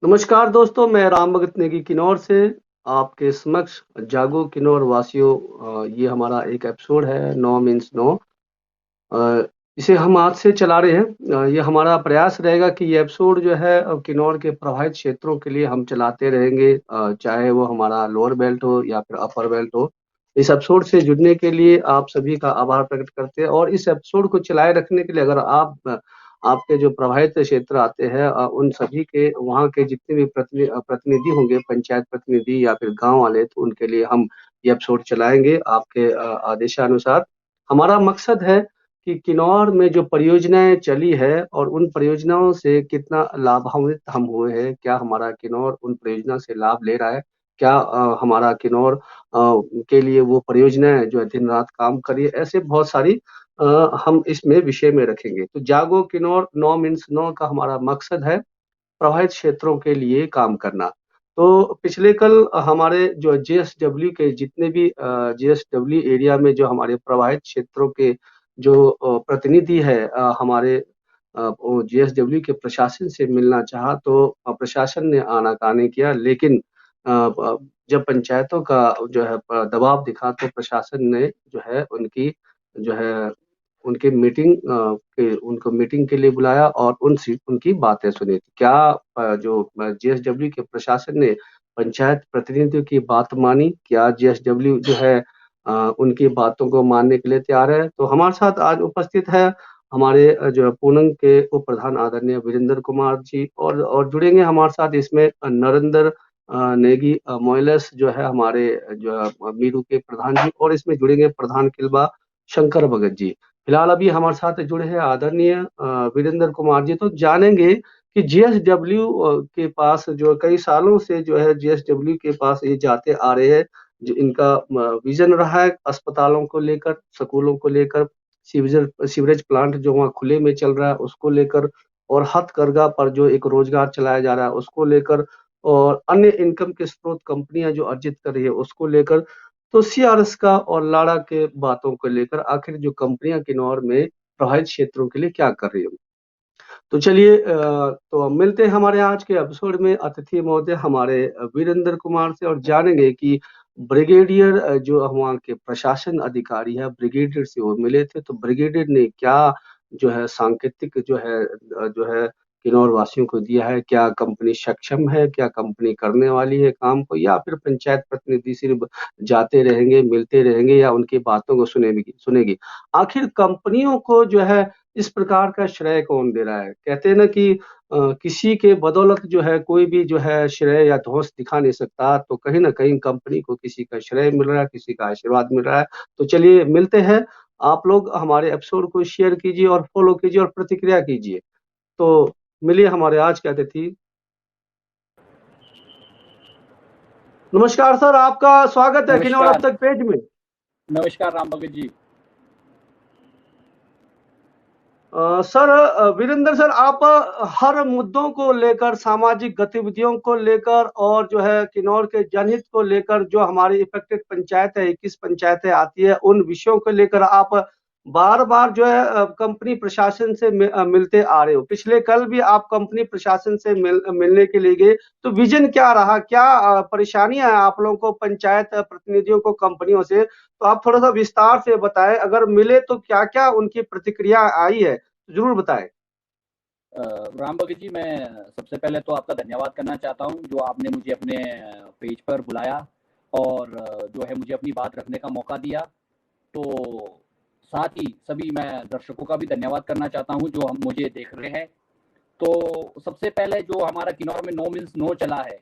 नमस्कार दोस्तों, मैं राम भगत नेगी किन्नौर से आपके समक्ष जागो किन्नौर वासियों। ये हमारा एक एपिसोड है नो मीन्स नो। अ, इसे हम आज से चला रहे हैं। ये हमारा प्रयास रहेगा कि ये एपिसोड जो है किन्नौर के प्रभावित क्षेत्रों के लिए हम चलाते रहेंगे, चाहे वो हमारा लोअर बेल्ट हो या फिर अपर बेल्ट हो। इस एपिसोड से जुड़ने के लिए आप सभी का आभार प्रकट करते हैं और इस एपिसोड को चलाए रखने के लिए अगर आपके जो प्रभावित क्षेत्र आते हैं, उन सभी के वहाँ के जितने भी प्रतिनिधि होंगे, पंचायत प्रतिनिधि या फिर गाँव वाले, तो उनके लिए हम ये एपिसोड चलाएँगे आपके आदेशानुसार। हमारा मकसद है कि किन्नौर में जो परियोजनाएँ चली है और उन परियोजनाओं से कितना लाभान्वित हम हुए हैं, क्या हमारा किन्नौर उन परियोजना से लाभ ले रहा है? क्या हमारा किन्नौर के लिए वो परियोजनाएँ जो है दिन-रात काम कर रही है? ऐसे बहुत सारी हम इसमें विषय में रखेंगे। तो जागो किन्नौर नो मीन्स नो का हमारा मकसद है प्रभावित क्षेत्रों के लिए काम करना। तो पिछले कल हमारे जो जेएसडब्ल्यू के जितने भी जेएसडब्ल्यू एरिया में जो हमारे प्रभावित क्षेत्रों के जो प्रतिनिधि है, हमारे वो जेएसडब्ल्यू के प्रशासन से मिलना चाहा तो प्रशासन ने आनाकानी किया, लेकिन जब पंचायतों का जो है दबाव दिखा तो प्रशासन ने जो है जो है उनकी उनको मीटिंग के लिए बुलाया और उनकी बातें सुनी। क्या जो जेएसडब्ल्यू के प्रशासन ने पंचायत प्रतिनिधियों की बात मानी? क्या जेएसडब्ल्यू जो है उनकी बातों को मानने के लिए तैयार है? तो हमारे साथ आज उपस्थित है हमारे जो है पूनम के उप प्रधान आदरणीय वीरेंद्र कुमार जी, और जुड़ेंगे हमारे साथ इसमें नरेंद्र नेगी मोइलस जो है हमारे जो है मीरू के प्रधान जी, और इसमें जुड़ेंगे प्रधान किलबा शंकर भगत जी। फिलहाल अभी हमारे साथ जुड़े हैं आदरणीय वीरेंद्र कुमार जी। तो जानेंगे कि जेएसडब्ल्यू के पास जो कई सालों से जो है जेएसडब्ल्यू के पास ये जाते आ रहे हैं, जो इनका विजन रहा है अस्पतालों को लेकर, स्कूलों को लेकर, सीवरेज प्लांट जो वहाँ खुले में चल रहा है उसको लेकर, और हथकरघा पर जो एक रोजगार चलाया जा रहा है उसको लेकर, और अन्य इनकम के स्रोत कंपनियां जो अर्जित कर रही है उसको लेकर। तो सीआरएस का और लाड़ा के बातों को लेकर आखिर जो कंपनियां किन्नौर में प्रभावित क्षेत्रों के लिए क्या कर रही है। तो चलिए, तो हम मिलते हैं हमारे आज के एपिसोड में अतिथि महोदय हमारे वीरेंद्र कुमार से, और जानेंगे कि ब्रिगेडियर जो वहाँ के प्रशासन अधिकारी है, ब्रिगेडियर से वो मिले थे, तो ब्रिगेडियर ने क्या जो है सांकेतिक जो है किन्नौर वासियों को दिया है? क्या कंपनी सक्षम है? क्या कंपनी करने वाली है काम को, या फिर पंचायत प्रतिनिधि सिर्फ जाते रहेंगे, मिलते रहेंगे, या उनकी बातों को सुनेगी? आखिर कंपनियों को जो है इस प्रकार का श्रेय कौन दे रहा है? कहते हैं ना कि किसी के बदौलत जो है कोई भी जो है श्रेय या धौंस दिखा नहीं सकता, तो कहीं न कहीं कंपनी को किसी का श्रेय मिल रहा है, किसी का आशीर्वाद मिल रहा है। तो चलिए मिलते हैं। आप लोग हमारे एपिसोड को शेयर कीजिए और फॉलो कीजिए और प्रतिक्रिया कीजिए। तो मिलिए हमारे आज के अतिथि। नमस्कार सर, आपका स्वागत है किन्नौर अब नमस्कार। तक पेज में। नमस्कार राम भगत जी। सर, वीरेंद्र सर, आप हर मुद्दों को लेकर, सामाजिक गतिविधियों को लेकर और जो है किन्नौर के जनहित को लेकर, जो हमारी इफेक्टेड पंचायत है, 21 पंचायतें आती है, उन विषयों को लेकर आप बार-बार जो है कंपनी प्रशासन से मिलते आ रहे हो। पिछले कल भी आप कंपनी प्रशासन से मिलने के लिए गए, तो विजन क्या रहा? क्या परेशानियाँ हैं आप लोगों को, पंचायत प्रतिनिधियों को कंपनियों से? तो आप थोड़ा-सा विस्तार से बताएँ, अगर मिले तो क्या-क्या उनकी प्रतिक्रिया आई है? ज़रूर बताएँ। राम भगत जी, मैं सबसे पहले तो आपका धन्यवाद करना चाहता हूँ जो आपने मुझे अपने पेज पर बुलाया और जो है मुझे अपनी बात रखने का मौका दिया। तो साथ ही सभी मैं दर्शकों का भी धन्यवाद करना चाहता हूँ जो हम मुझे देख रहे हैं। तो सबसे पहले जो हमारा किन्नौर में नो मीन्स नो चला है,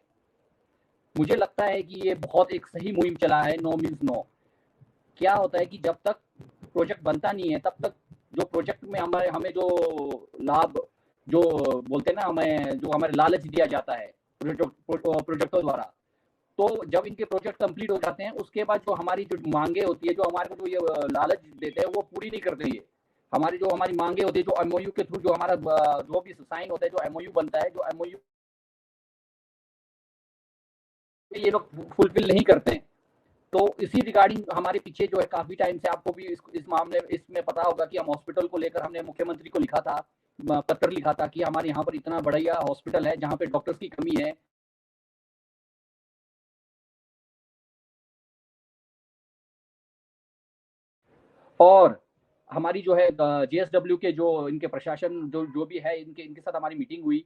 मुझे लगता है कि ये बहुत एक सही मुहिम चला है। नो मीन्स नो क्या होता है कि जब तक प्रोजेक्ट बनता नहीं है तब तक जो प्रोजेक्ट में हमारे हमें जो लाभ जो बोलते हैं ना, हमें जो हमारे लालच दिया जाता है प्रोजेक्टों द्वारा, तो जब इनके प्रोजेक्ट कंप्लीट हो जाते हैं उसके बाद जो हमारी जो मांगे होती है, जो हमारे को जो ये लालच देते हैं वो पूरी नहीं करते ये। हमारी मांगे होती है जो एमओयू के थ्रू जो हमारा जो भी साइन होता है, जो एमओयू बनता है, जो एमओयू ये लोग फुलफिल नहीं करते हैं। तो इसी रिगार्डिंग हमारे पीछे जो है काफी टाइम से आपको भी इस मामले इसमें पता होगा कि हम हॉस्पिटल को लेकर हमने मुख्यमंत्री को लिखा था पत्र लिखा था कि हमारे यहाँ पर इतना बढ़िया हॉस्पिटल है जहाँ पे डॉक्टर्स की कमी है। और हमारी जो है जेएसडब्ल्यू के जो इनके प्रशासन जो भी है इनके इनके साथ हमारी मीटिंग हुई,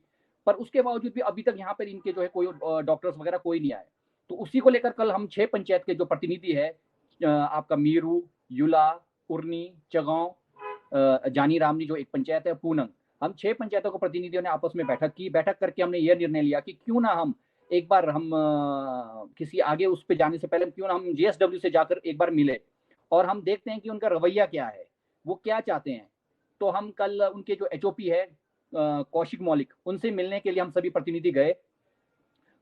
पर उसके बावजूद भी अभी तक यहाँ पर इनके जो है कोई डॉक्टर्स वगैरह कोई नहीं आए। तो उसी को लेकर कल हम 6 पंचायत के जो प्रतिनिधि है, आपका मीरू, युला, उर्नी, चगांव, जानी रामनी जो एक पंचायत है, पूनम, हम 6 पंचायतों के प्रतिनिधियों ने आपस में बैठक की। बैठक करके हमने ये निर्णय लिया कि क्यों ना हम एक बार हम किसी आगे उस पे जाने से पहले क्यों ना हम जेएसडब्ल्यू से जाकर एक बार मिले और हम देखते हैं कि उनका रवैया क्या है, वो क्या चाहते हैं। तो हम कल उनके जो एचओपी है कौशिक मौलिक, उनसे मिलने के लिए हम सभी प्रतिनिधि गए।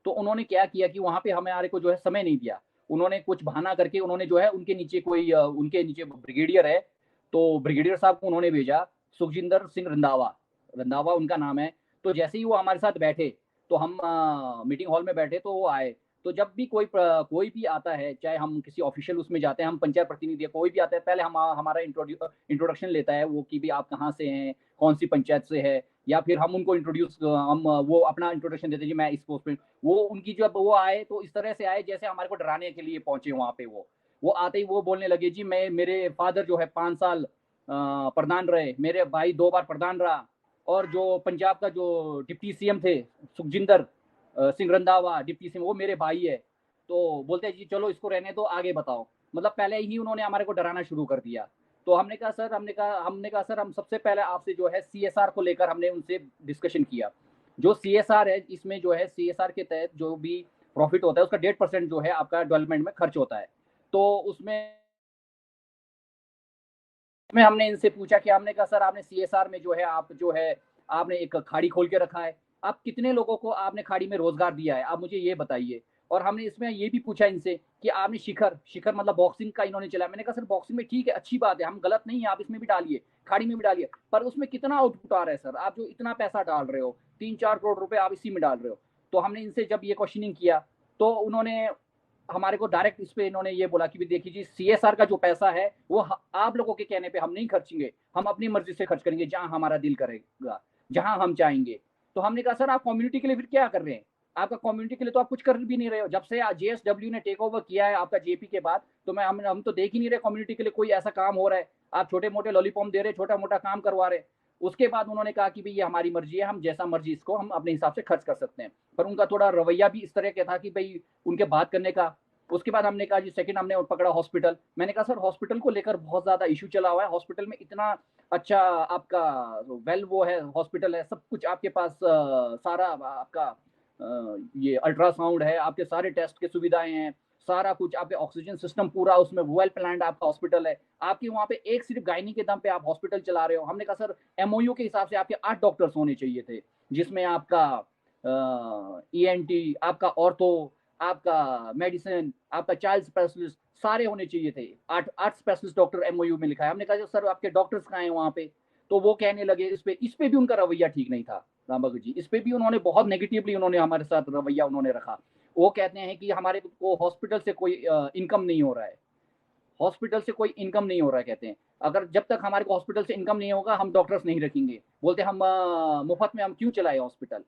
तो उन्होंने क्या किया कि वहां पे हमारे को जो है समय नहीं दिया। उन्होंने कुछ बहाना करके उन्होंने जो है उनके नीचे कोई उनके नीचे ब्रिगेडियर है, तो ब्रिगेडियर साहब को उन्होंने भेजा, सुखजिंदर सिंह रंधावा, रंधावा उनका नाम है। तो जैसे ही वो हमारे साथ बैठे, तो हम मीटिंग हॉल में बैठे तो वो आए। तो जब भी कोई भी आता है, चाहे हम किसी ऑफिशियल उसमें जाते हैं, हम पंचायत प्रतिनिधि कोई भी आता है, पहले हम हमारा इंट्रोडक्शन लेता है वो कि भी आप कहाँ से हैं, कौन सी पंचायत से है, या फिर हम उनको इंट्रोड्यूस हम वो अपना इंट्रोडक्शन देते हैं जी मैं इस पोस्ट पे। वो उनकी जब वो आए तो इस तरह से आए जैसे हमारे को डराने के लिए पहुंचे वहां पे। वो आते ही वो बोलने लगे जी मैं मेरे फादर जो है 5 साल प्रधान रहे, मेरे भाई 2 बार प्रधान रहा, और जो पंजाब का जो डिप्टी सीएम थे सुखजिंदर सिंह रंधावा डिप्टी सीएम, वो मेरे भाई है। तो बोलते हैं जी चलो इसको रहने दो, आगे बताओ। मतलब पहले ही उन्होंने हमारे को डराना शुरू कर दिया। तो हमने कहा सर हम सबसे पहले आपसे जो है सीएसआर को लेकर हमने उनसे डिस्कशन किया। जो सीएसआर है, इसमें जो है सीएसआर के तहत जो भी प्रॉफिट होता है उसका 1.5% जो है आपका डेवलपमेंट में खर्च होता है। तो उसमें हमने इनसे पूछा कि हमने कहा सर आपने सीएसआर में जो है आप जो है आपने एक खाड़ी खोल के रखा है, आप कितने लोगों को आपने खाड़ी में रोजगार दिया है, आप मुझे ये बताइए। और हमने इसमें ये भी पूछा इनसे कि आपने शिखर शिखर मतलब बॉक्सिंग का इन्होंने चलाया। मैंने कहा सर बॉक्सिंग में ठीक है, अच्छी बात है, हम गलत नहीं है, आप इसमें भी डालिए, खाड़ी में भी डालिए, पर उसमें कितना आउटपुट आ रहा है सर, आप जो इतना पैसा डाल रहे हो, 3-4 करोड़ रुपए आप इसी में डाल रहे हो। तो हमने इनसे जब ये क्वेश्चनिंग किया, तो उन्होंने हमारे को डायरेक्ट इस पे इन्होंने ये बोला कि भी देखिए जी सीएसआर का जो पैसा है वो आप लोगों के कहने पे हम नहीं खर्चेंगे, हम अपनी मर्जी से खर्च करेंगे जहां हमारा दिल करेगा, जहां हम चाहेंगे। तो हमने कहा सर आप कम्युनिटी के लिए फिर क्या कर रहे हैं, आपका कम्युनिटी के लिए तो आप कुछ कर भी नहीं रहे हो। जब से जेएसडब्ल्यू ने टेक ओवर किया है आपका जेपी के बाद, तो मैं हम तो देख ही नहीं रहे कम्युनिटी के लिए कोई ऐसा काम हो रहा है। आप छोटे मोटे लॉलीपॉप दे रहे, छोटा मोटा काम करवा रहे। उसके बाद उन्होंने कहा कि भाई ये हमारी मर्जी है, हम जैसा मर्जी इसको हम अपने हिसाब से खर्च कर सकते हैं। पर उनका थोड़ा रवैया भी इस तरह का था कि भाई उनके बात करने का। उसके बाद हमने कहा जी सेकंड हमने पकड़ा हॉस्पिटल। मैंने कहा सर हॉस्पिटल को लेकर बहुत ज्यादा इशू चला हुआ है, हॉस्पिटल में इतना अच्छा आपका वेल वो है, हॉस्पिटल है, सब कुछ आपके पास सारा आपका ये अल्ट्रासाउंड है, आपके सारे टेस्ट की सुविधाएं हैं, सारा कुछ आपके ऑक्सीजन सिस्टम पूरा उसमें वेल प्लान्ड आपका हॉस्पिटल है। आपके वहाँ पे एक सिर्फ गायनी के दम पे आप हॉस्पिटल चला रहे हो। हमने कहा सर एमओयू के हिसाब से आपके 8 डॉक्टर्स होने चाहिए थे, जिसमें आपका ईएनटी, आपका ऑर्थो, आपका मेडिसिन, आपका चाइल्ड स्पेशलिस्ट, सारे होने चाहिए थे। 8 स्पेशलिस्ट डॉक्टर एमओयू में लिखा है। हमने कहा सर आपके डॉक्टर्स कहाँ हैं वहाँ पे। तो वो कहने लगे इस पे भी उनका रवैया ठीक नहीं था राम भगत जी, इस पे भी उन्होंने बहुत नेगेटिवली उन्होंने हमारे साथ रवैया उन्होंने रखा। वो कहते हैं कि हमारे को हॉस्पिटल से कोई इनकम नहीं हो रहा है, हॉस्पिटल से कोई इनकम नहीं हो रहा है। कहते हैं अगर जब तक हमारे को हॉस्पिटल से इनकम नहीं होगा हम डॉक्टर्स नहीं रखेंगे। बोलते हम मुफ्त में हम क्यों चलाए हॉस्पिटल।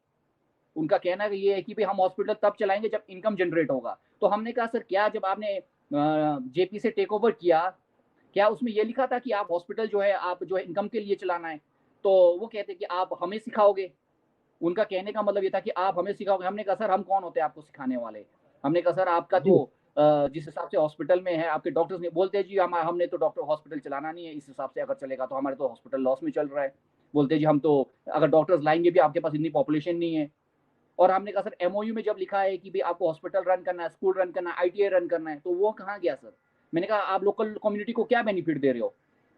उनका कहना ये है कि भाई हम हॉस्पिटल तब चलाएंगे जब इनकम जनरेट होगा। तो हमने कहा सर क्या जब आपने जेपी से टेक ओवर किया, क्या उसमें ये लिखा था कि आप हॉस्पिटल जो है आप जो है इनकम के लिए चलाना है। तो वो कहते कि आप हमें सिखाओगे। उनका कहने का मतलब ये था कि आप हमें सिखाओगे। हमने कहा सर हम कौन होते हैं आपको सिखाने वाले। हमने कहा सर आपका जी। तो जिस हिसाब से हॉस्पिटल में है आपके डॉक्टर्स ने बोलते हैं जी हमने तो डॉक्टर हॉस्पिटल चलाना नहीं है, इस हिसाब से अगर चलेगा तो हमारे तो हॉस्पिटल लॉस में चल रहा है। बोलते हैं जी हम तो अगर डॉक्टर्स लाएंगे भी आपके पास इतनी पॉपुलेशन नहीं है। और हमने कहा सर एमओयू में जब लिखा है कि भाई आपको हॉस्पिटल रन करना है, स्कूल रन करना है, आईटीआई रन करना है, तो वो कहाँ गया सर। मैंने कहा आप लोकल कम्युनिटी को क्या बेनिफिट दे रहे हो।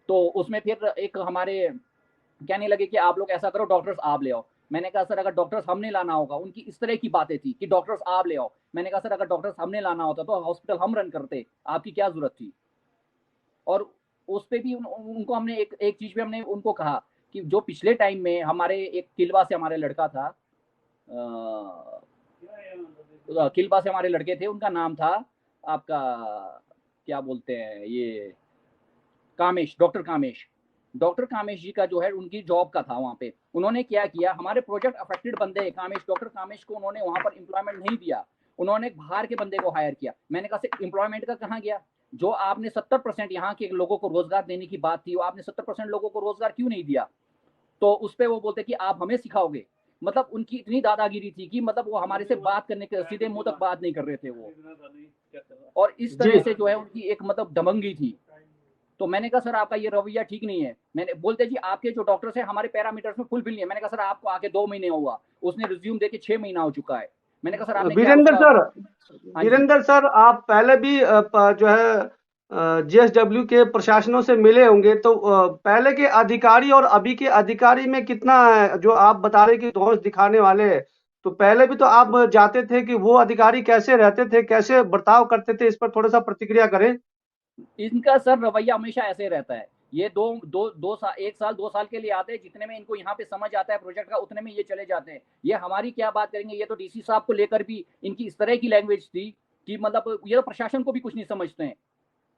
तो उसमें फिर एक हमारे कहने लगे कि आप लोग ऐसा करो डॉक्टर्स आप ले आओ। मैंने कहा सर अगर डॉक्टर्स हमने लाना होगा, उनकी इस तरह की बातें थी कि डॉक्टर्स आप ले आओ। मैंने कहा सर अगर डॉक्टर्स हमने लाना होता तो हॉस्पिटल हम रन करते, आपकी क्या जरूरत थी। और उस पे भी उनको हमने एक चीज पे हमने उनको कहा कि जो पिछले टाइम में हमारे एक किलवा से हमारे लड़का था, किलबा से हमारे लड़के थे, उनका नाम था आपका क्या बोलते हैं ये कामेश, डॉक्टर कामेश। डॉक्टर कामेश जी का जो है उनकी जॉब का था वहाँ पे। उन्होंने क्या किया, हमारे प्रोजेक्ट अफेक्टेड बंदे कामेश, डॉक्टर कामेश को उन्होंने वहाँ पर एम्प्लॉयमेंट नहीं दिया, उन्होंने बाहर के बंदे को हायर किया। मैंने कहा सर एम्प्लॉयमेंट का कहाँ गया? जो आपने 70% यहाँ के लोगों को रोजगार देने की बात थी, वो आपने 70% लोगों को रोजगार क्यों नहीं दिया? तो उस पर वो बोलते कि आप हमें सिखाओगे। मतलब उनकी इतनी दादागिरी थी कि मतलब वो हमारे से बात करने के सीधे मुंह तक बात नहीं कर रहे थे वो, और इस जी तरह से जो है उनकी एक मतलब दबंगी थी। तो मैंने कहा सर आपका ये रवैया ठीक नहीं है। मैंने बोलते जी आपके जो डॉक्टर्स हैं हमारे पैरामीटर्स में फुलफिल नहीं है। मैंने कहा सर आपको आके 2 महीने हुआ, उसने रिज्यूम देके 6 महीना हो चुका है। मैंने कहा सर आपने क्या वीरेंद्र उसका? सर, हाँ जी। आप पहले भी जो है जेएसडब्ल्यू के प्रशासनों से मिले होंगे, तो पहले के अधिकारी और अभी के अधिकारी में कितना जो आप बता रहे कि दोष दिखाने वाले हैं, तो पहले भी तो आप जाते थे कि वो अधिकारी कैसे रहते थे, कैसे बर्ताव करते थे, इस पर थोड़ा सा प्रतिक्रिया करें। इनका सर रवैया हमेशा ऐसे रहता है। ये दो साल, 1 साल 2 साल के लिए आते हैं, जितने में इनको यहाँ पे समझ आता है प्रोजेक्ट का उतने में ये चले जाते हैं। ये हमारी क्या बात करेंगे? ये तो डीसी साहब को लेकर भी इनकी इस तरह की लैंग्वेज थी कि मतलब ये तो प्रशासन को भी कुछ नहीं समझते हैं।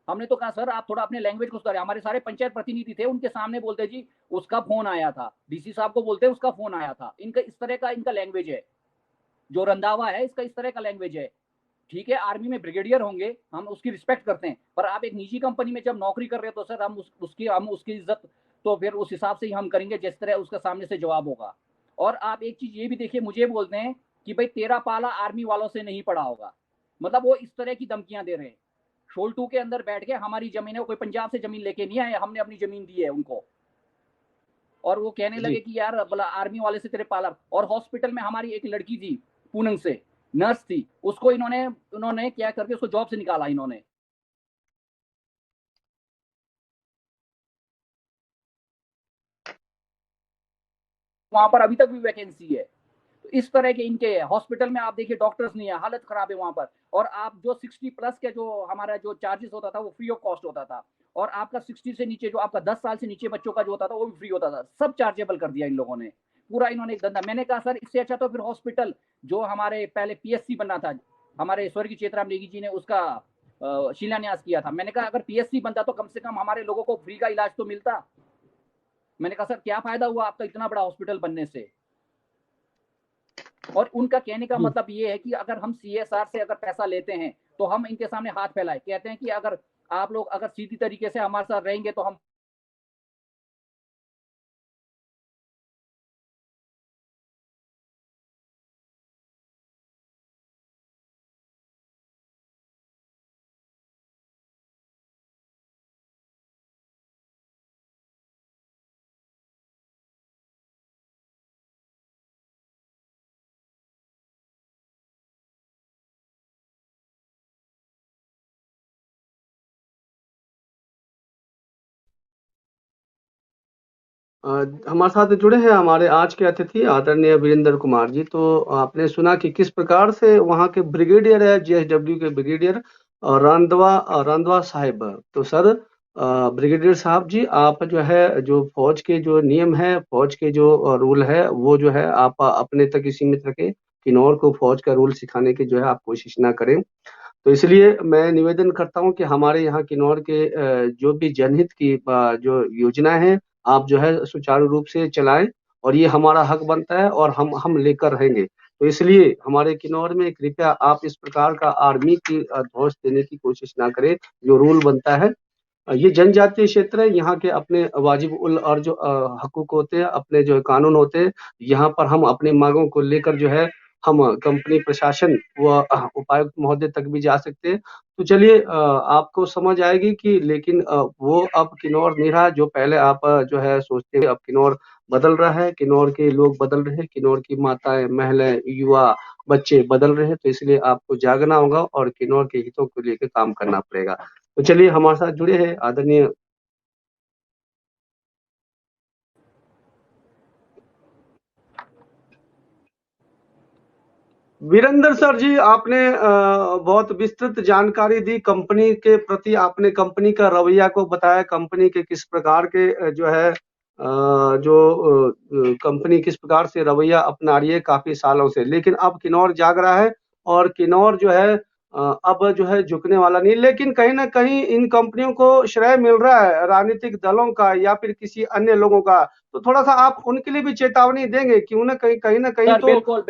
हमने तो कहा सर आप थोड़ा अपने लैंग्वेज को सुधारें। हमारे सारे पंचायत प्रतिनिधि थे, उनके सामने बोलते जी उसका फोन आया था, डीसी साहब को बोलते उसका फोन आया था। इनका इस तरह का इनका लैंग्वेज है, जो रंधावा है इसका इस तरह का लैंग्वेज है। ठीक है आर्मी में ब्रिगेडियर होंगे, हम उसकी रिस्पेक्ट करते हैं, पर आप एक निजी कंपनी में जब नौकरी कर रहे हो तो सर हम उसकी इज्जत तो फिर उस हिसाब से ही हम करेंगे जिस तरह उसका सामने से जवाब होगा। और आप एक चीज ये भी देखिए, मुझे बोलते हैं कि भाई तेरा पाला आर्मी वालों से नहीं पड़ा होगा। मतलब वो इस तरह की धमकियां दे रहे हैं। शोल्टू के अंदर बैठ के हमारी जमीन है, कोई पंजाब से जमीन लेके नहीं आए, हमने अपनी जमीन दी है उनको। और वो कहने जी लगे कि यार बोला आर्मी वाले से तेरे पाला। और हॉस्पिटल में हमारी एक लड़की थी पूनम से, नर्स थी, उसको इन्होंने उन्होंने क्या करके उसको जॉब से निकाला इन्होंने। वहां पर अभी तक भी वैकेंसी है। तो इस तरह के इनके हॉस्पिटल में आप देखिए डॉक्टर्स नहीं है, हालत खराब है वहां पर। और आप जो 60+ के जो हमारा जो चार्जेस होता था वो फ्री ऑफ कॉस्ट होता था। और आपका 60 से नीचे जो आपका 10 साल से नीचे बच्चों का जो होता था वो भी फ्री होता था। सब चार्जेबल कर दिया इन लोगों ने, पूरा इन्होंने एक धंधा। मैंने कहा सर इससे अच्छा तो फिर हॉस्पिटल जो हमारे पहले पीएससी बना था, हमारे स्वर्गीय चेतराम नेगी जी ने उसका शिलान्यास किया था। मैंने कहा अगर पीएससी बनता तो कम से कम हमारे लोगों को फ्री का इलाज तो मिलता। मैंने कहा सर क्या फायदा हुआ आपका इतना बड़ा हॉस्पिटल बनने से? और उनका कहने का जी मतलब ये है कि अगर हम सीएसआर से अगर पैसा लेते हैं तो हम इनके सामने हाथ फैलाए, कहते हैं कि अगर आप लोग अगर सीधी तरीके से हमारे साथ रहेंगे तो हम हमारे साथ जुड़े हैं हमारे आज के अतिथि आदरणीय वीरेंद्र कुमार जी। तो आपने सुना कि किस प्रकार से वहाँ के ब्रिगेडियर है, जेएसडब्ल्यू के ब्रिगेडियर रंधवा साहिब। तो सर, ब्रिगेडियर साहब जी, आप जो है जो फौज के जो नियम है, फौज के जो रूल है, वो जो है आप अपने तक ही सीमित रखें। किन्नौर को फौज का रूल सिखाने की जो है आप कोशिश ना करें। तो इसलिए मैं निवेदन करता हूं कि हमारे यहाँ किन्नौर के जो भी जनहित की जो योजना है, आप जो है सुचारू रूप से चलाएं। और ये हमारा हक बनता है और हम लेकर रहेंगे। तो इसलिए हमारे किन्नौर में कृपया आप इस प्रकार का आर्मी की धौंस देने की कोशिश ना करें। जो रूल बनता है, ये जनजातीय क्षेत्र है, यहाँ के अपने वाजिब उल और जो हकूक होते हैं, अपने जो कानून होते हैं, यहाँ पर हम अपनी मांगों को लेकर जो है हम कंपनी प्रशासन व उपायुक्त महोदय तक भी जा सकते हैं। तो चलिए, आपको समझ आएगी कि लेकिन वो अब किन्नौर नहीं रहा जो पहले आप जो है सोचते थे। अब किन्नौर बदल रहा है, किन्नौर के लोग बदल रहे हैं, किन्नौर की माताएं, महिलाएं, युवा, बच्चे बदल रहे हैं। तो इसलिए आपको जागना होगा और किन्नौर के हितों को लेकर काम करना पड़ेगा। तो चलिए, हमारे साथ जुड़े हैं आदरणीय वीरेंद्र सर जी। आपने बहुत विस्तृत जानकारी दी कंपनी के प्रति, आपने कंपनी का रवैया को बताया, कंपनी के किस प्रकार के जो है कंपनी किस प्रकार से रवैया अपना रही है काफी सालों से। लेकिन अब किन्नौर जाग रहा है और किन्नौर जो है अब जो है झुकने वाला नहीं। लेकिन कहीं न कहीं इन कंपनियों को श्रेय मिल रहा है राजनीतिक दलों का या फिर किसी अन्य लोगों का। तो थोड़ा-सा आप उनके लिए भी चेतावनी देंगे? क्यों न कहीं न कहीं सर तो बिल्कुल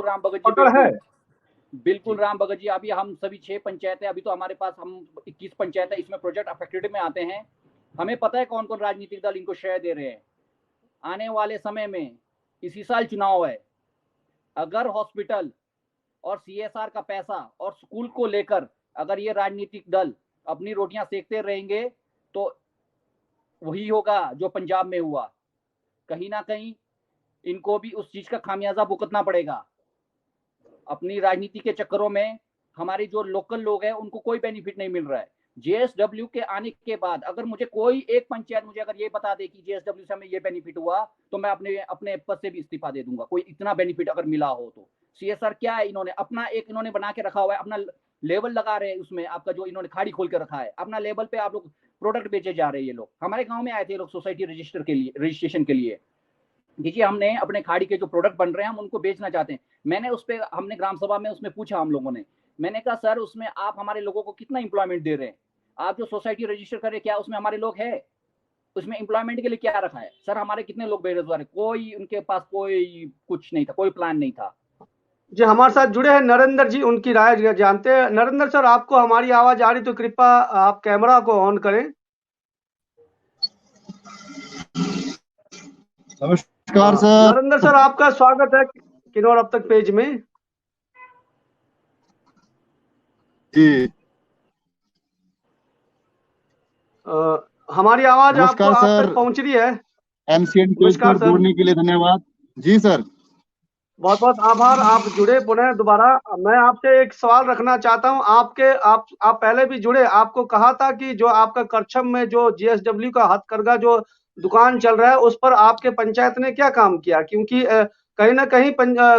राम भगत जी, पकड़ है। बिल्कुल जी। राम भगत जी, अभी हम सभी 6 पंचायतें, अभी तो हमारे पास हम 21 पंचायतें इसमें प्रोजेक्ट अफेक्टेड में आते हैं। हमें पता है कौन-कौन राजनीतिक दल इनको श्रेय दे रहे हैं। आने वाले समय में इसी साल चुनाव है, अगर हॉस्पिटल और सीएसआर का पैसा और स्कूल को लेकर अगर ये राजनीतिक दल अपनी रोटियां सेकते रहेंगे तो वही होगा जो पंजाब में हुआ। कहीं ना कहीं इनको भी उस चीज का खामियाजा भुगतना पड़ेगा। अपनी राजनीति के चक्करों में हमारे जो लोकल लोग हैं उनको कोई बेनिफिट नहीं मिल रहा है। जेएसडब्ल्यू के आने के बाद अगर मुझे कोई एक पंचायत मुझे अगर ये बता दे कि जेएसडब्ल्यू से हमें ये बेनिफिट हुआ तो मैं अपने अपने पद से भी इस्तीफा दे दूंगा। कोई इतना बेनिफिट अगर मिला हो तो सीएसआर क्या है, इन्होंने अपना एक इन्होंने बना के रखा हुआ है, अपना लेवल लगा रहे हैं उसमें, आपका जो इन्होंने खाड़ी खोल के रखा है अपना लेवल पे आप लोग प्रोडक्ट बेचे जा रहे हैं। ये लोग हमारे गांव में आए थे, लोग सोसाइटी रजिस्टर के लिए रजिस्ट्रेशन के लिए, देखिए हमने अपने खाड़ी के जो प्रोडक्ट बन रहे हैं हम उनको बेचना चाहते हैं। मैंने उस पर हमने ग्राम सभा में उसमें पूछा हम लोगों ने, मैंने कहा सर उसमें आप हमारे लोगों को कितना एम्प्लॉयमेंट दे रहे हैं, आप जो सोसाइटी रजिस्टर कर रहे हैं क्या उसमें हमारे लोग है, उसमें एम्प्लॉयमेंट के लिए क्या रखा है? सर हमारे कितने लोग बेरोजगार है, कोई उनके पास कोई कुछ नहीं था, कोई प्लान नहीं था। जी, हमारे साथ जुड़े हैं नरेंद्र जी, उनकी राय जानते हैं। नरेंद्र सर, आपको हमारी आवाज़ आ रही तो कृपया आप कैमरा को ऑन करें। नमस्कार सर। नरेंद्र सर, आपका स्वागत है किन्नौर अब तक पेज में। जी हमारी आवाज़ आपको नमस्कार आप सर, तक पहुंच रही है? एमसीएन पेज नमस्कार पर सर। जुड़ने के लिए धन्यवाद। जी सर। बहुत बहुत आभार, आप जुड़े पुनः दोबारा। मैं आपसे एक सवाल रखना चाहता हूं। आप पहले भी जुड़े, आपको कहा था कि जो आपका करछम में जो जीएसडब्ल्यू का हथकरघा जो दुकान चल रहा है उस पर आपके पंचायत ने क्या काम किया? क्योंकि कहीं ना कहीं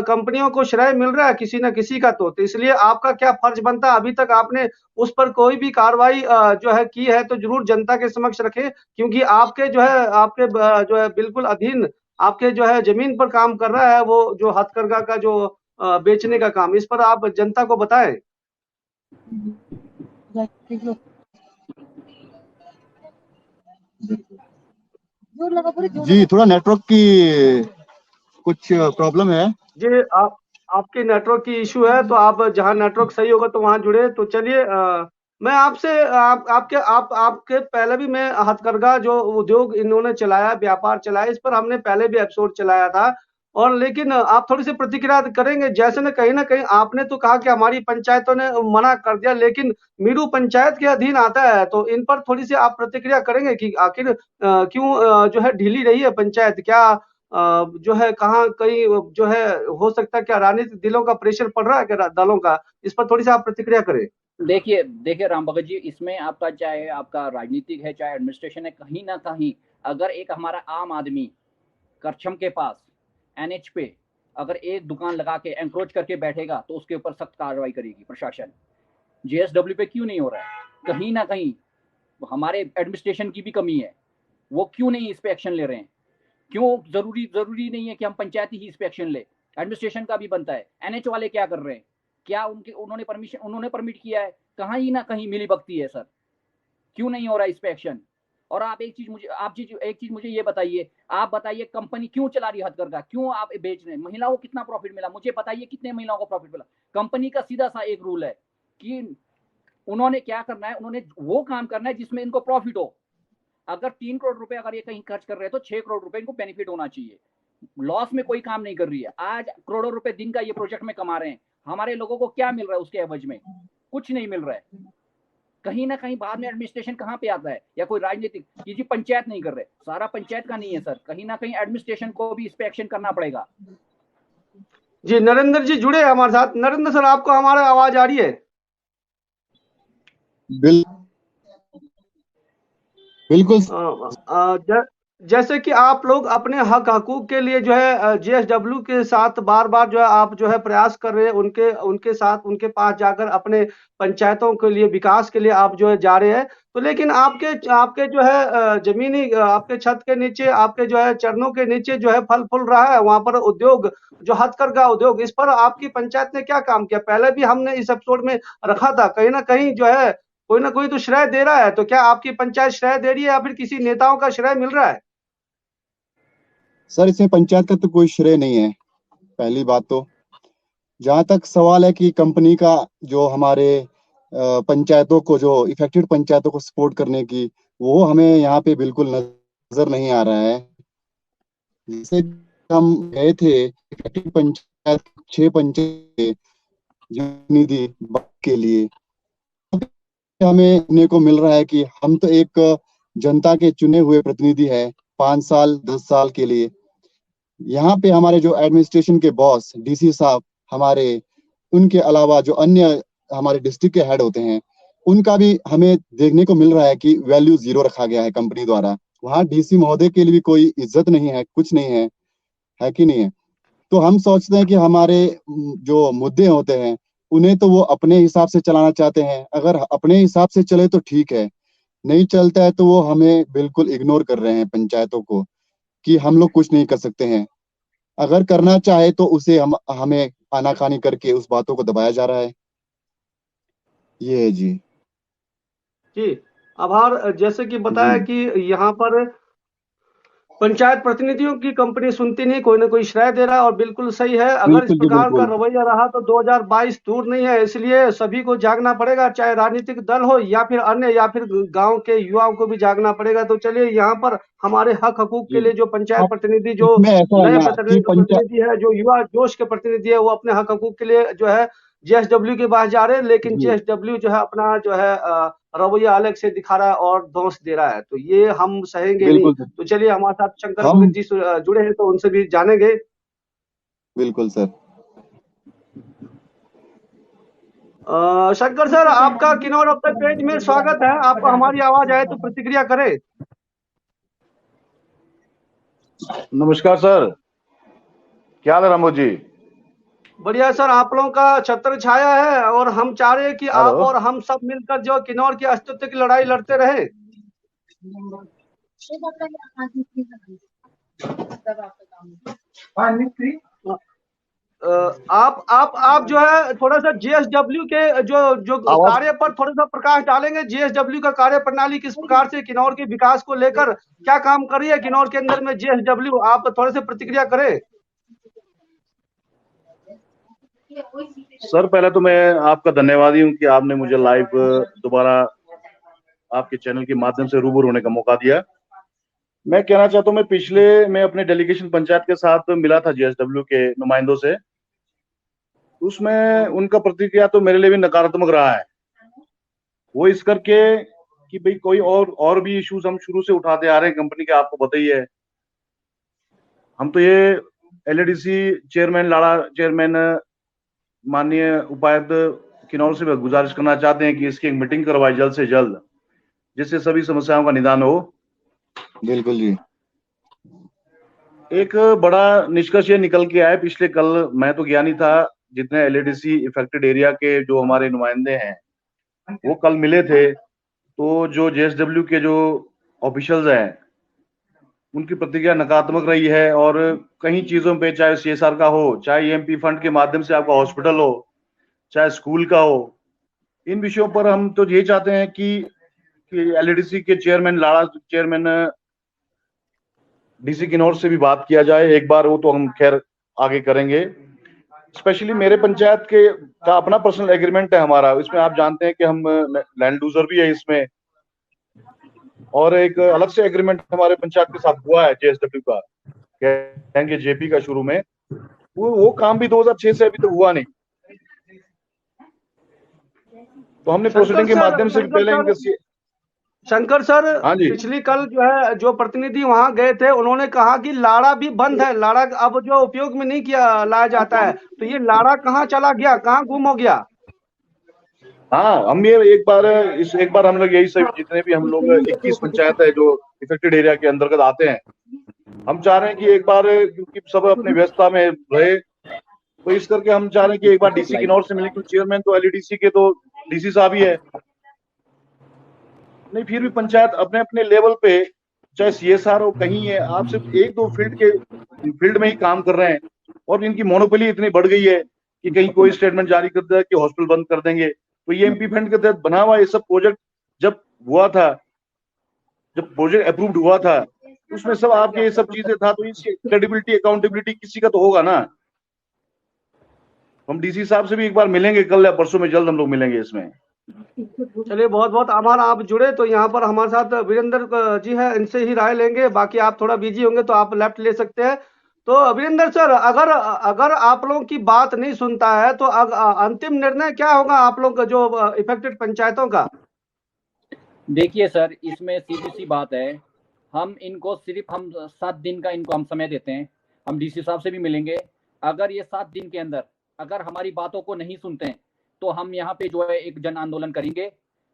कंपनियों को श्रेय मिल रहा है किसी न किसी का, तो इसलिए आपका क्या फर्ज बनता है? अभी तक आपने उस पर कोई भी कार्रवाई जो है की है तो जरूर जनता के समक्ष रखें, क्योंकि आपके जो है जो है बिल्कुल अधीन आपके जो है जमीन पर काम कर रहा है वो जो हथकरघा का जो बेचने का काम, इस पर आप जनता को बताएं। जी थोड़ा नेटवर्क की कुछ प्रॉब्लम है। जी, आपके नेटवर्क की इशू है, तो आप जहां नेटवर्क सही होगा तो वहां जुड़े। तो चलिए, मैं आपसे आपके पहले भी मैं हथकरघा जो उद्योग इन्होंने चलाया, व्यापार चलाया, इस पर हमने पहले भी एपिसोड चलाया था। और लेकिन आप थोड़ी सी प्रतिक्रिया करेंगे? जैसे न कहीं आपने तो कहा कि हमारी पंचायतों ने मना कर दिया, लेकिन मीरू पंचायत के अधीन आता है, तो इन पर थोड़ी सी आप प्रतिक्रिया करेंगे कि आखिर क्यों जो है ढीली रही है पंचायत? क्या जो है कहाँ कहीं जो है हो सकता है क्या राजनीतिक दिलों का प्रेशर पड़ रहा है क्या दलों का? इस पर थोड़ी सी आप प्रतिक्रिया करें। देखिए देखिए राम भगत जी, इसमें आपका चाहे आपका राजनीतिक है चाहे एडमिनिस्ट्रेशन है, कहीं ना कहीं अगर एक हमारा आम आदमी करछम के पास एनएच पे अगर एक दुकान लगा के एंक्रोच करके बैठेगा तो उसके ऊपर सख्त कार्रवाई करेगी प्रशासन। जेएसडब्ल्यू पे क्यों नहीं हो रहा है? कहीं ना कहीं हमारे एडमिनिस्ट्रेशन की भी कमी है, वो क्यों नहीं इस पे एक्शन ले रहे हैं? क्यों जरूरी नहीं है कि हम पंचायती ही इस पे एक्शन ले, एडमिनिस्ट्रेशन का भी बनता है। एनएच वाले क्या कर रहे हैं? क्या उन्होंने परमिट किया है? कहाँ ही ना कहीं मिली भगती है सर, क्यों नहीं हो रहा इस पे एक्शन? और आप एक चीज मुझे ये बताइए, आप बताइए कंपनी क्यों चला रही है हथकरघा, क्यों आप बेच रहे हैं? महिलाओं को कितना प्रॉफिट मिला मुझे बताइए, कितने महिलाओं को प्रॉफिट मिला? कंपनी का सीधा सा एक रूल है कि उन्होंने क्या करना है, उन्होंने वो काम करना है जिसमें इनको प्रॉफिट हो। अगर 3 करोड़ रुपए अगर ये कहीं खर्च कर रहे हैं तो 6 करोड़ रुपए इनको बेनिफिट होना चाहिए। लॉस में कोई काम नहीं कर रही है, आज करोड़ों रुपए दिन का ये प्रोजेक्ट में कमा रहे हैं। हमारे लोगों को क्या मिल रहा है उसके एवज में? कुछ नहीं मिल रहा है। कहीं ना कहीं बाद में एडमिनिस्ट्रेशन कहाँ पे आता है, या कोई राजनीतिक कि जी पंचायत नहीं कर रहे, सारा पंचायत का नहीं है सर, कहीं ना कहीं एडमिनिस्ट्रेशन को भी इस पे एक्शन करना पड़ेगा। जी, नरेंद्र जी जुड़े हमारे साथ। नरेंद्र सर, आपको हमारा आवाज आ रही है? बिल्कुल। जैसे कि आप लोग अपने हक हकूक के लिए जो है जीएसडब्ल्यू के साथ बार-बार जो है आप जो है प्रयास कर रहे हैं, उनके उनके साथ उनके पास जाकर अपने पंचायतों के लिए विकास के लिए आप जो है जा रहे हैं। तो लेकिन आपके आपके जो है ज़मीनी आपके छत के नीचे, आपके जो है चरणों के नीचे जो है फल फूल रहा है, वहाँ पर उद्योग जो हथकरघा उद्योग, इस पर आपकी पंचायत ने क्या काम किया? पहले भी हमने इस एपिसोड में रखा था, कहीं न कहीं जो है कोई न कोई तो श्रेय दे रहा है, तो क्या आपकी पंचायत श्रेय दे रही है या फिर किसी नेताओं का श्रेय मिल रहा है? सर, इसमें पंचायत का तो कोई श्रेय नहीं है, पहली बात तो। जहां तक सवाल है कि कंपनी का जो हमारे पंचायतों को, जो इफेक्टेड पंचायतों को सपोर्ट करने की, वो हमें यहाँ पे बिल्कुल नजर नहीं आ रहा है। जैसे हम गए थे इफेक्टेड पंचायत, 6 पंचायत निधि के लिए, हमें सुनने को मिल रहा है कि हम तो एक जनता के चुने हुए प्रतिनिधि है 5 साल 10 साल के लिए। यहाँ पे हमारे जो एडमिनिस्ट्रेशन के बॉस, डीसी साहब हमारे, उनके अलावा जो अन्य हमारे डिस्ट्रिक्ट के हेड होते हैं, उनका भी हमें देखने को मिल रहा है कि वैल्यू जीरो रखा गया है कंपनी द्वारा। वहाँ डीसी महोदय के लिए भी कोई इज्जत नहीं है, कुछ नहीं है कि नहीं है। तो हम सोचते हैं कि हमारे जो मुद्दे होते हैं, उन्हें तो वो अपने हिसाब से चलाना चाहते हैं। अगर अपने हिसाब से चले तो ठीक है, नहीं चलता है तो वो हमें बिल्कुल इग्नोर कर रहे हैं पंचायतों को, कि हम लोग कुछ नहीं कर सकते हैं। अगर करना चाहे तो उसे हमें आनाकानी करके उस बातों को दबाया जा रहा है। ये है जी। जी, आभार। जैसे कि बताया जी, कि यहाँ पर पंचायत प्रतिनिधियों की कंपनी सुनती नहीं, कोई न कोई श्रेय दे रहा है और बिल्कुल सही है। अगर इस बिल्कुल जी, प्रकार का बिल्कुल। रवैया रहा तो 2022 दूर नहीं है, इसलिए सभी को जागना पड़ेगा, चाहे राजनीतिक दल हो या फिर अन्य या फिर गाँव के युवाओं को भी जागना पड़ेगा। तो चलिए यहाँ पर हमारे हक हकूक के जी, लिए जो पंचायत अब प्रतिनिधि, जो इसमें ऐसा है नए ना कि प्रतिनिधि है, जो युवा जोश के प्रतिनिधि है, वो अपने हक हकूक के लिए जो है जीएसडब्ल्यू के पास जा रहे हैं, लेकिन जी, जीएसडब्ल्यू जो है अपना जो है रवैया अलग से दिखा रहा है और दोष दे रहा है, तो ये हम सहेंगे नहीं। बिल्कुल सर। तो चलिए हमारे साथ शंकर हम भगत जी जुड़े हैं, तो उनसे भी जानेंगे। बिल्कुल सर। शंकर सर, आपका किन्नौर अब तक पेज में स्वागत है। आपको हमारी आवाज आए तो प्रतिक्रिया करें। नमस्कार सर, क्या हाल है रामू जी? बढ़िया सर, आप लोगों का छत्र छाया है और हम चाह रहे हैं कि हेलो। आप और हम सब मिलकर जो किन्नौर के अस्तित्व की लड़ाई लड़ते रहे। आप जो है थोड़ा सा जीएसडब्ल्यू के जो जो आवाज कार्य पर थोड़ा सा प्रकाश डालेंगे। जीएसडब्ल्यू का कार्य प्रणाली किस प्रकार से किन्नौर के विकास को लेकर क्या काम कर रही है किन्नौर के अंदर में जीएसडब्ल्यू, आप थोड़े से प्रतिक्रिया करें। सर, पहले तो मैं आपका धन्यवादी हूँ कि आपने मुझे लाइव दोबारा आपके चैनल के माध्यम से रूबरू होने का मौका दिया। मैं कहना चाहता हूँ, मैं अपने डेलीगेशन पंचायत के साथ मिला था जीएसडब्ल्यू के नुमाइंदों से। उसमें उनका प्रतिक्रिया तो मेरे लिए भी नकारात्मक रहा है। वो इस करके कि भाई कोई और भी इश्यूज हम शुरू से उठाते आ रहे हैं कंपनी के, आपको पता ही है। हम तो ये एलएडीसी चेयरमैन लाड़ा चेयरमैन माननीय उपायुक्त किन्नौर से गुजारिश करना चाहते हैं कि इसकी एक मीटिंग करवाई जल्द से जल्द, जिससे सभी समस्याओं का निदान हो। बिल्कुल जी। एक बड़ा निष्कर्ष ये निकल के आया, पिछले कल मैं तो गया नहीं था, जितने एलएडीसी इफेक्टेड एरिया के जो हमारे नुमाइंदे हैं वो कल मिले थे। तो जो जेएसडब्ल्यू के जो ऑफिशियल्स हैं उनकी प्रतिक्रिया नकारात्मक रही है, और कई चीजों पे, चाहे सीएसआर का हो, चाहे ईएमपी फंड के माध्यम से आपका हॉस्पिटल हो, चाहे स्कूल का हो, इन विषयों पर हम तो ये चाहते हैं कि एलएडीसी के चेयरमैन डीसी किन्नौर से भी बात किया जाए एक बार। वो तो हम खैर आगे करेंगे। स्पेशली मेरे पंचायत के का अपना पर्सनल एग्रीमेंट है हमारा, इसमें आप जानते हैं कि हम लैंड लूजर भी है इसमें, और एक अलग से एग्रीमेंट हमारे पंचायत के साथ हुआ है जेएसडब्ल्यू का, कहेंगे जेपी का शुरू में। वो काम भी 2006 से अभी तक हुआ नहीं। तो हमने प्रोसीडिंग के माध्यम से भी पहले शंकर सर, हाँ जी। पिछली कल जो है जो प्रतिनिधि वहां गए थे, उन्होंने कहा कि लाड़ा भी बंद है, लाड़ा अब जो उपयोग में नहीं किया लाया जाता है, तो ये लाड़ा कहाँ चला गया, कहाँ गुम हो गया? हाँ, हम ये एक बार हम लोग यही सब जितने भी हम लोग 21 पंचायत है जो इफेक्टेड एरिया के अंतर्गत आते हैं, हम चाह रहे हैं कि एक बार, क्योंकि सब अपने व्यस्तता में रहे, तो इस करके हम चाह रहे हैं कि एक बार डीसी किन्नौर से मिले, क्योंकि चेयरमैन तो एलईडीसी के तो डीसी साहब ही है। नहीं, फिर भी पंचायत अपने अपने लेवल पे, चाहे सीएसआर हो कहीं है, आप सिर्फ एक दो फील्ड में ही काम कर रहे हैं, और इनकी मोनोपोली इतनी बढ़ गई है कि कहीं कोई स्टेटमेंट जारी कर दिया कि हॉस्पिटल बंद कर देंगे। तो ये एमपी फंड के तहत बना हुआ ये सब प्रोजेक्ट जब हुआ था, जब प्रोजेक्ट अप्रूव्ड हुआ था, उसमें सब आपके ये सब चीजें था, तो इसकी क्रेडिबिलिटी अकाउंटेबिलिटी किसी का तो होगा ना। हम डीसी साहब से भी एक बार मिलेंगे, कल या परसों में, जल्द हम लोग मिलेंगे इसमें। चलिए, बहुत बहुत आभार, आप जुड़े। तो यहाँ पर हमारे साथ वीरेंद्र जी है, इनसे ही राय लेंगे। बाकी आप थोड़ा बिजी होंगे तो आप लेफ्ट ले सकते हैं। तो वीरेंद्र सर, अगर अगर आप लोगों की बात नहीं सुनता है तो अंतिम निर्णय क्या होगा आप लोग का, जो इफेक्टेड पंचायतों का? देखिए सर, इसमें सीधी सी बात है, हम इनको सिर्फ हम 7 दिन का इनको हम समय देते हैं। हम डीसी साहब से भी मिलेंगे। अगर ये 7 दिन के अंदर अगर हमारी बातों को नहीं सुनते हैं तो हम यहाँ पे जो है एक जन आंदोलन करेंगे,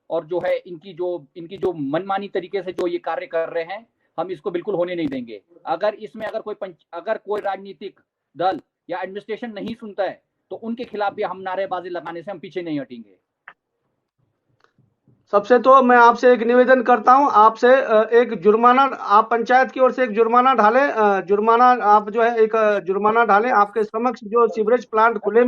और जो है इनकी जो मनमानी तरीके से जो ये कार्य कर रहे हैं, हम इसको बिल्कुल होने नहीं देंगे। अगर इसमें अगर कोई राजनीतिक दल या एडमिनिस्ट्रेशन नहीं सुनता है तो उनके खिलाफ भी हम नारेबाजी लगाने से हम पीछे नहीं हटेंगे। सबसे तो मैं आपसे एक निवेदन करता हूं, आपसे एक जुर्माना, आप पंचायत की ओर से एक जुर्माना ढालें। जुर्माना आप जो है एक जुर्माना ढालें आपके समक्ष। जो सीवरेज प्लांट खुले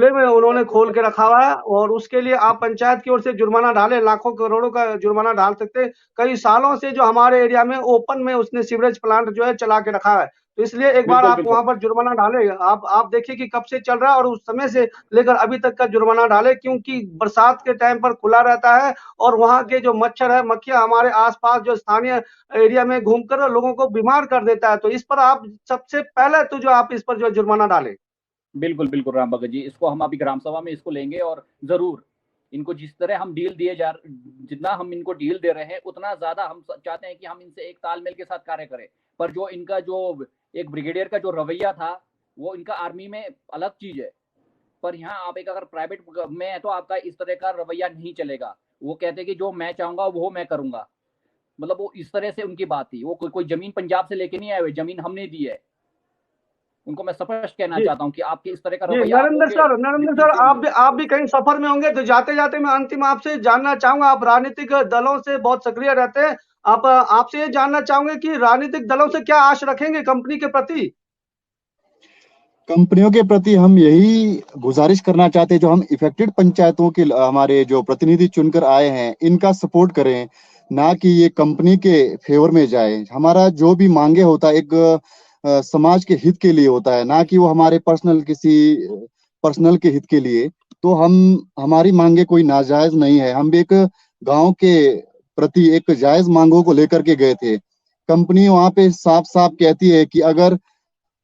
में उन्होंने खोल के रखा हुआ है, और उसके लिए आप पंचायत की ओर से जुर्माना डालें। लाखों करोड़ों का जुर्माना डाल सकते हैं। कई सालों से जो हमारे एरिया में ओपन में उसने सीवरेज प्लांट जो है चला के रखा है, तो इसलिए एक बार बिल्कुल आप बिल्कुल वहां पर जुर्माना डालें। आप देखिए कि कब से चल रहा है, और उस समय से लेकर अभी तक का जुर्माना डालें, क्योंकि बरसात के टाइम पर खुला रहता है, और वहाँ के जो मच्छर है, मक्खियां हमारे आसपास जो स्थानीय एरिया में घूमकर लोगों को बीमार कर देता है। तो इस पर आप सबसे पहले तो जो आप इस पर जो जुर्माना डालें। बिल्कुल बिल्कुल राम भगत जी, इसको हम अभी ग्राम सभा में इसको लेंगे, और जरूर इनको जिस तरह हम जितना हम इनको डील दे रहे हैं, उतना ज्यादा हम चाहते हैं कि हम इनसे एक तालमेल के साथ कार्य करें। पर जो इनका जो एक ब्रिगेडियर का जो रवैया था, वो इनका आर्मी में अलग चीज है, पर यहाँ आप एक अगर प्राइवेट में है तो आपका इस तरह का रवैया नहीं चलेगा। वो कहते हैं कि जो मैं चाहूंगा वो मैं करूंगा, मतलब वो इस तरह से उनकी बात थी। वो कोई जमीन पंजाब से लेके नहीं आए हुए, जमीन हमने दी है। उनको मैं स्पष्ट कहना जी चाहता हूँ कि आपके इस तरह का जी, रवैया नरेंद्र सर, आप भी कहीं सफर में होंगे, तो जाते जाते मैं अंतिम आपसे जानना चाहूंगा, आप राजनीतिक दलों से बहुत सक्रिय रहते हैं। आपसे ये जानना चाहूंगे कि राजनीतिक दलों से क्या आश रखेंगे कंपनी के प्रति? कंपनियों के प्रति हम यही गुजारिश करना चाहते हैं, जो हम इफेक्टेड पंचायतों के हमारे जो प्रतिनिधि चुनकर आए हैं, इनका सपोर्ट करें, ना कि ये कंपनी के फेवर में जाए। हमारा जो भी मांगे होता है एक समाज के हित के लिए होता है, ना कि वो हमारे पर्सनल के हित के लिए। तो हमारी मांगे कोई नाजायज नहीं है। हम भी एक गांव के प्रति एक जायज मांगों को लेकर के गए थे। कंपनी वहां पे साफ साफ कहती है कि अगर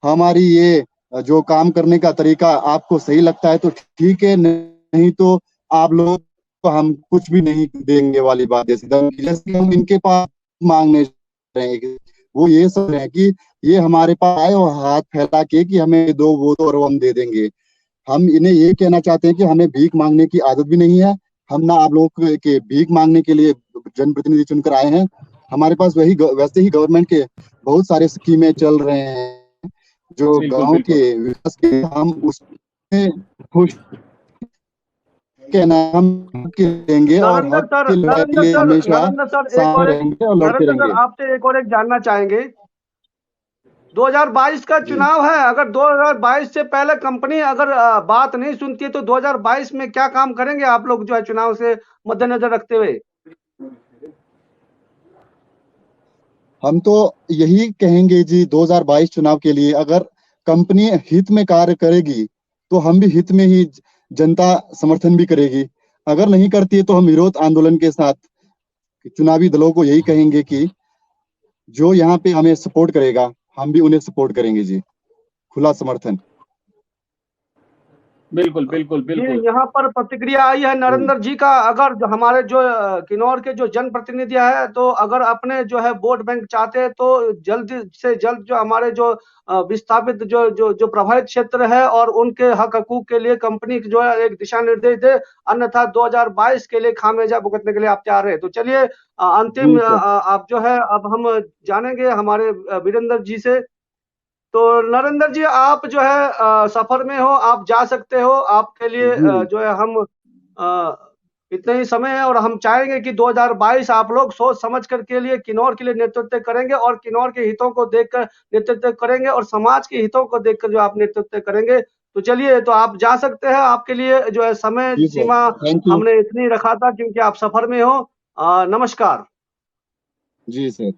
हमारी ये जो काम करने का तरीका आपको सही लगता है तो ठीक है, नहीं तो आप लोग को हम कुछ भी नहीं देंगे वाली बात। जैसे हम इनके पास मांगने रहे हैं, वो ये सब है कि ये हमारे पास आए और हाथ फैला के कि हमें दो, वो तो, और वो हम दे देंगे। हम इन्हें ये कहना चाहते हैं कि हमें भीख मांगने की आदत भी नहीं है। हम ना आप लोगों के भीख मांगने के लिए जनप्रतिनिधि चुनकर आए हैं। हमारे पास वैसे ही गवर्नमेंट के बहुत सारे स्कीमें चल रहे हैं जो गांव के विकास के, हम उसमें खुश के नाम के देंगे और हक की लड़ाई के लिए हमेशा साथ रहेंगे और लड़ते रहेंगे। आपसे एक और एक जानना चाहेंगे, 2022 का चुनाव है, अगर 2022 से पहले कंपनी अगर बात नहीं सुनती है तो 2022 में क्या काम करेंगे आप लोग, जो है चुनाव से मद्देनजर रखते हुए? हम तो यही कहेंगे जी, 2022 चुनाव के लिए अगर कंपनी हित में कार्य करेगी तो हम भी हित में ही जनता समर्थन भी करेगी। अगर नहीं करती है तो हम विरोध आंदोलन के साथ चुनावी दलों को यही कहेंगे कि जो यहाँ पे हमें सपोर्ट करेगा हम भी उन्हें सपोर्ट करेंगे जी, खुला समर्थन। बिल्कुल बिल्कुल जी, बिल्कुल। यहाँ पर प्रतिक्रिया आई है नरेंद्र जी का। अगर जो हमारे जो किन्नौर के जो जनप्रतिनिधि है, तो अगर अपने जो है वोट बैंक चाहते हैं, तो जल्द से जल्द जो हमारे जो विस्थापित जो जो जो प्रभावित क्षेत्र है और उनके हक हकूक के लिए कंपनी जो है एक दिशा निर्देश दे, अन्यथा 2022 के लिए खामियाजा भुगतने के लिए आप तैयार हैं। तो चलिए अंतिम जी सर। आप जो है अब हम जानेंगे हमारे वीरेंद्र जी से। तो नरेंद्र जी, आप जो है सफर में हो, आप जा सकते हो। आपके लिए जी जो है हम इतने ही समय है, और हम चाहेंगे कि 2022 आप लोग सोच समझ कर के लिए किन्नौर के लिए नेतृत्व करेंगे, और किन्नौर के हितों को देखकर नेतृत्व करेंगे, और समाज के हितों को देखकर जो आप नेतृत्व करेंगे। तो चलिए, तो आप जा सकते हैं। आपके लिए जो है समय जी सर, सीमा थैंक यू। हमने इतनी रखा था, क्योंकि आप सफर में हो। नमस्कार। जी सर।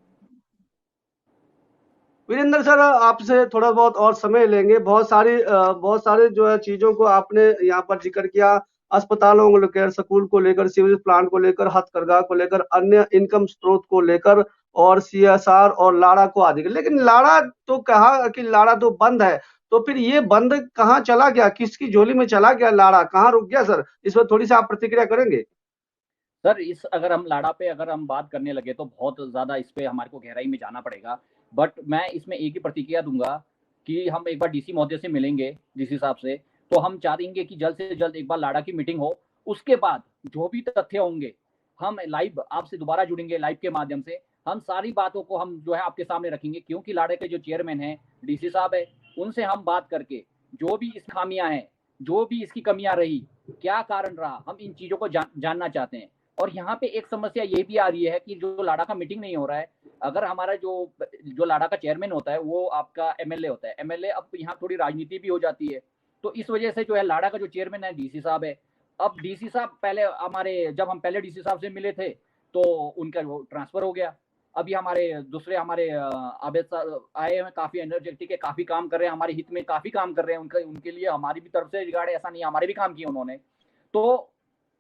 वीरेंद्र सर, आपसे थोड़ा बहुत और समय लेंगे। बहुत सारे जो है चीजों को आपने यहाँ पर जिक्र किया। अस्पतालों को लेकर, स्कूल को लेकर, सिविल प्लांट को लेकर, हथकरघा को लेकर, अन्य इनकम स्रोत को लेकर, और सीएसआर और लाड़ा को आदि। लेकिन लाड़ा तो कहा कि लाड़ा तो बंद है। तो फिर ये बंद कहाँ चला गया? किसकी झोली में चला गया लाड़ा? कहाँ रुक गया सर? इस पर थोड़ी सी आप प्रतिक्रिया करेंगे? सर इस अगर हम लाड़ा पे अगर हम बात करने लगे तो बहुत ज़्यादा इस पे हमारे को गहराई में जाना पड़ेगा। बट मैं इसमें एक ही प्रतिक्रिया दूँगा कि हम एक बार डीसी महोदय से मिलेंगे जिस हिसाब से, तो हम चाहेंगे कि जल्द से जल्द एक बार लाड़ा की मीटिंग हो। उसके बाद जो भी तथ्य होंगे, हम लाइव आपसे दोबारा जुड़ेंगे लाइव के माध्यम से। हम सारी बातों को हम जो है आपके सामने रखेंगे, क्योंकि लाड़े के जो चेयरमैन हैं, डीसी साहब है, उनसे हम बात करके जो भी इस खामियाँ हैं, जो भी इसकी कमियाँ रही, क्या कारण रहा, हम इन चीज़ों को जानना चाहते हैं। और यहाँ पे एक समस्या ये भी आ रही है कि जो लाड़ा का मीटिंग नहीं हो रहा है, अगर हमारा जो लाड़ा का चेयरमैन होता है वो आपका एमएलए होता है। एमएलए अब यहाँ थोड़ी राजनीति भी हो जाती है, तो इस वजह से जो है लाड़ा का जो चेयरमैन है डीसी साहब है। अब डीसी साहब पहले हमारे जब हम पहले डीसी साहब से मिले थे तो उनका वो ट्रांसफर हो गया। अभी हमारे दूसरे हमारे आबेद साहब आए हैं, काफी एनर्जेटिक है, काफी काम कर रहे हैं, हमारे हित में काफी काम कर रहे हैं। उनके लिए हमारी भी तरफ से रिगार्ड ऐसा नहीं, हमारे भी काम किए उन्होंने। तो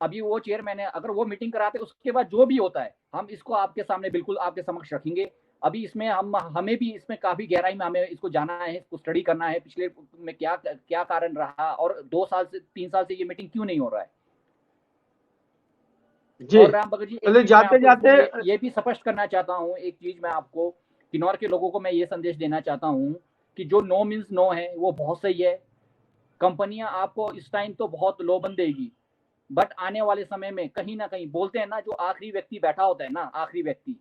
अभी वो चेयरमैन है, अगर वो मीटिंग कराते उसके बाद जो भी होता है हम इसको आपके सामने बिल्कुल आपके समक्ष रखेंगे। अभी इसमें हमें भी इसमें काफी गहराई में हमें इसको जाना है, इसको स्टडी करना है, पिछले में क्या क्या कारण रहा और 2 साल से 3 साल से ये मीटिंग क्यों नहीं हो रहा है। जी, और राम भगत जी, एक चलिए चीज मैं जाते आपको जाते। इसमें ये भी स्पष्ट करना चाहता हूँ, एक चीज मैं आपको किन्नौर के लोगों को मैं ये संदेश देना चाहता हूँ कि जो नो मीन्स नो है वो बहुत सही है। कंपनियां आपको इस टाइम तो बहुत लोबन देगी, बट आने वाले समय में कहीं ना कहीं बोलते हैं ना, जो आखिरी व्यक्ति बैठा होता है ना, आखिरी व्यक्ति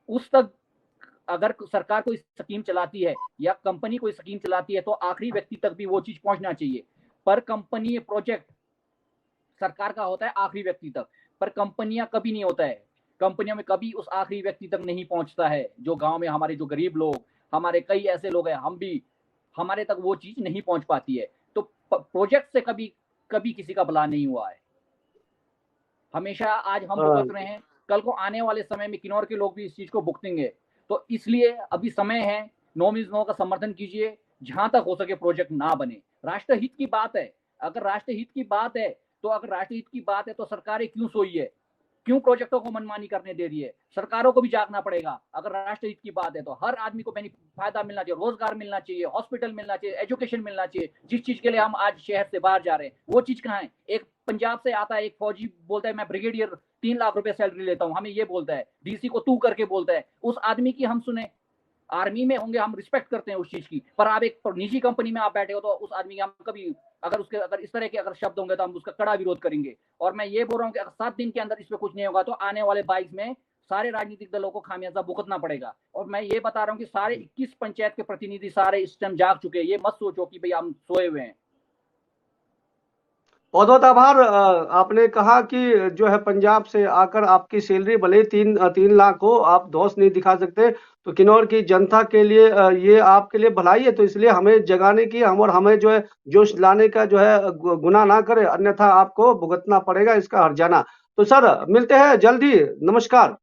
उस तक अगर सरकार कोई स्कीम चलाती है या कंपनी कोई स्कीम चलाती है तो आखिरी व्यक्ति तक भी वो चीज पहुंचना चाहिए। पर कंपनी प्रोजेक्ट सरकार का होता है आखिरी व्यक्ति तक, पर कंपनियां कभी नहीं होता है। कंपनियों में कभी उस आखिरी व्यक्ति तक नहीं पहुंचता है। जो गांव में हमारे जो गरीब लोग, हमारे कई ऐसे लोग हैं, हम भी हमारे तक वो चीज नहीं पहुंच पाती है। तो प्रोजेक्ट से कभी कभी किसी का भला नहीं हुआ है। हमेशा आज हम हाँ, भुगत रहे हैं, कल को आने वाले समय में किन्नौर के लोग भी इस चीज को भुगतेंगे। तो इसलिए अभी समय है, नो मीन्स नो का समर्थन कीजिए, जहां तक हो सके प्रोजेक्ट ना बने। राष्ट्रहित की बात है, अगर राष्ट्रहित की बात है तो अगर राष्ट्रहित की बात है तो सरकारें क्यों सोई है, क्यों प्रोजेक्टों को मनमानी करने दे रही है। सरकारों को भी जागना पड़ेगा। अगर राष्ट्रहित की बात है तो हर आदमी को फायदा मिलना चाहिए, रोजगार मिलना चाहिए, हॉस्पिटल मिलना चाहिए, एजुकेशन मिलना चाहिए। जिस चीज के लिए हम आज शहर से बाहर जा रहे हैं वो चीज कहाँ है। एक पंजाब से आता है एक फौजी, बोलता है मैं ब्रिगेडियर 3 लाख रुपए सैलरी लेता हूँ, हमें ये बोलता है, डीसी को तू करके बोलता है। उस आदमी की हम सुने, आर्मी में होंगे हम रिस्पेक्ट करते हैं उस चीज की, पर आप एक निजी कंपनी में आप बैठे हो तो उस आदमी की हम कभी अगर इस तरह के अगर शब्द होंगे तो हम उसका कड़ा विरोध करेंगे। और मैं ये बोल रहा हूँ कि अगर 7 दिन के अंदर इस पर कुछ नहीं होगा तो आने वाले 22 में सारे राजनीतिक दलों को खामियाजा भुगतना पड़ेगा। और मैं ये बता रहा हूँ कि सारे 21 पंचायत के प्रतिनिधि सारे इस टाइम जाग चुके हैं। ये मत सोचो कि भाई हम सोए हुए हैं। बहुत बहुत आभार। आपने कहा कि जो है पंजाब से आकर आपकी सैलरी भले 3 लाख हो, आप दोष नहीं दिखा सकते। तो किन्नौर की जनता के लिए ये आपके लिए भलाई है। तो इसलिए हमें जगाने की और हमें जो है जोश लाने का जो है गुनाह ना करे, अन्यथा आपको भुगतना पड़ेगा इसका हर्जाना। तो सर, मिलते हैं जल्दी। नमस्कार।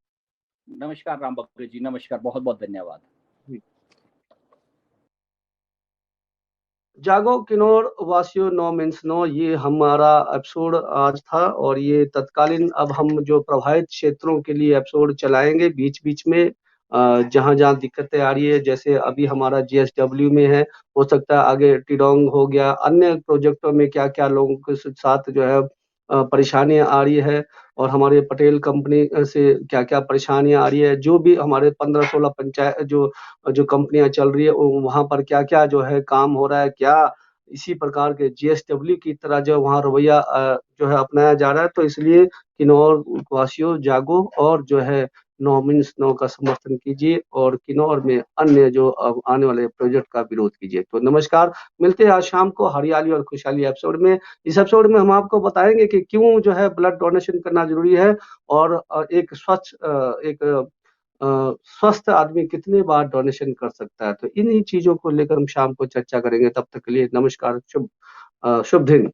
नमस्कार राम भक्त जी, नमस्कार, बहुत बहुत धन्यवाद। जागो किन्नौर वासियों, नो मीन्स नो, ये हमारा एपिसोड आज था। और ये तत्कालीन अब हम जो प्रभावित क्षेत्रों के लिए एपिसोड चलाएंगे बीच बीच में। जहाँ जहाँ दिक्कतें आ रही है, जैसे अभी हमारा GSW में है, हो सकता है आगे टिडोंग हो गया, अन्य प्रोजेक्टों में क्या क्या लोगों के साथ जो है परेशानियां आ रही है, और हमारे पटेल कंपनी से क्या क्या परेशानियां आ रही है, जो भी हमारे 15-16 पंचायत जो कंपनियां चल रही है वहां पर क्या क्या जो है काम हो रहा है, क्या इसी प्रकार के GSW की तरह जो वहाँ रवैया जो है अपनाया जा रहा है। तो इसलिए किन्नौर वासियों जागो और जो है 9-9 का समर्थन कीजिए और किन्नौर में अन्य जो आने वाले प्रोजेक्ट का विरोध कीजिए। तो नमस्कार, मिलते हैं आज शाम को हरियाली और खुशहाली एपिसोड में। इस एपिसोड में हम आपको बताएंगे कि क्यों जो है ब्लड डोनेशन करना जरूरी है, और एक स्वस्थ आदमी कितने बार डोनेशन कर सकता है। तो इन्हीं चीजों को लेकर हम शाम को चर्चा करेंगे। तब तक के लिए नमस्कार, शुभ दिन।